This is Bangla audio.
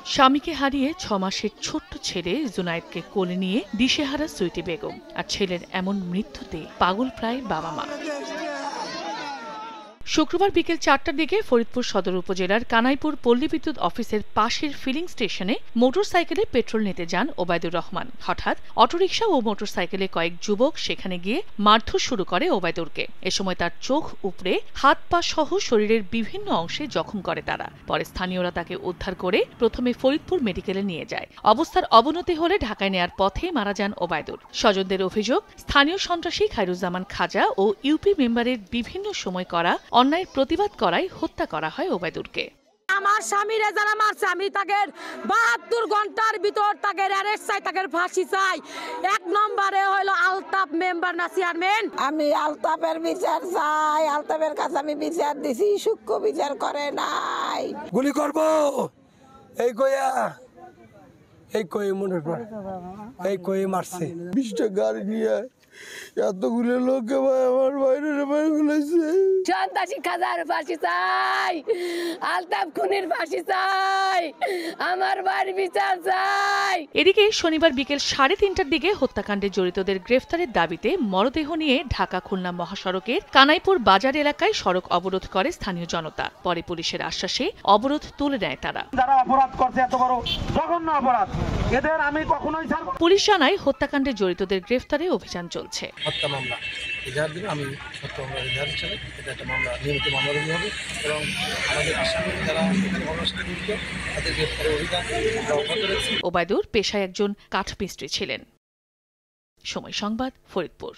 স্বামীকে হারিয়ে ৬ মাসের ছোট্ট ছেলে জুনায়েদকে কোলে নিয়ে দিশেহারা সুইটি বেগম। আর ছেলের এমন মৃত্যুতে পাগল প্রায় বাবা মা। শুক্রবার বিকেল ৪টার দিকে ফরিদপুর সদর উপজেলার কানাইপুর পল্লী বিদ্যুৎ অফিসের পাশের ফিলিং স্টেশনে মোটরসাইকেলে পেট্রোল নিতে যান ওবায়দুর রহমান। হঠাৎ অটোরিকশা ও মোটরসাইকেলে কয়েক যুবক সেখানে গিয়ে মারধর শুরু করে ওবায়দুরকে। এ সময় তার চোখ উপড়ে হাত পা সহ শরীরের বিভিন্ন অংশে জখম করে তারা। পরে স্থানীয়রা তাকে উদ্ধার করে প্রথমে ফরিদপুর মেডিকেলে নিয়ে যায়। অবস্থার অবনতি হলে ঢাকায় নেয়ার পথে মারা যান ওবায়দুর। স্বজনদের অভিযোগ, স্থানীয় সন্ত্রাসী খায়রুজ্জামান খাজা ও ইউপি মেম্বারের বিভিন্ন সময় করা অন্যায়ের প্রতিবাদ করায় হত্যা করা হয় ওবায়দুরকে। আমার স্বামীরে যারা মারছে আমি তাকে ৭২ ঘন্টার ভিতর তাকে অ্যারেস্ট চাই, তাকে ফাঁসি চাই। ১ নম্বরে হলো আলতাফ মেম্বার না চেয়ারম্যান। আমি আলতাফের বিচার চাই। আলতাফের কাছে আমি বিচার দিছি, সূক্ষ্ম বিচার করে নাই। গুলি করব এই কয়ে মনের পর এই কয়ে মারছে। ২০টা গাড়ি নিয়ে এতগুলো লোককে ভাই আমার বাইরে ফেলেছে। সন্ত্রাসী খাজার ফাঁসি চাই, আলতাফ খুনির ফাঁসি চাই, আমার বাড়ির বিচার চাই। এদিকে শনিবার বিকেল ৩:৩০টার দিকে হত্যাকাণ্ডে জড়িতদের গ্রেফতারের দাবিতে মরদেহ নিয়ে ঢাকা খুলনা মহাসড়কের কানাইপুর বাজার এলাকায় সড়ক অবরোধ করে স্থানীয় জনতা। পরে পুলিশের আশ্বাসে অবরোধ তুলে নেয় তারা। যারা অপরাধ করছে, এত বড় জঘন্য অপরাধ, এদের আমি কখনোই ছাড়ব না। পুলিশ জানায় হত্যাকাণ্ডে জড়িতদের গ্রেফতারে অভিযান চলছে। হত্যা মামলা এজাহার দিলে আমি সত্য মামলা এজাহার চাই। এটা একটা মামলা, নিয়মিত মামলা রুজু হবে এবং আমাদের আসামি যারা মামলার সাথে জড়িত তাদের গ্রেফতারের অভিযান অব্যাহত রয়েছে। ওবায়দুর পেশায় একজন কাঠমিস্ত্রি ছিলেন। সময় সংবাদ, ফরিদপুর।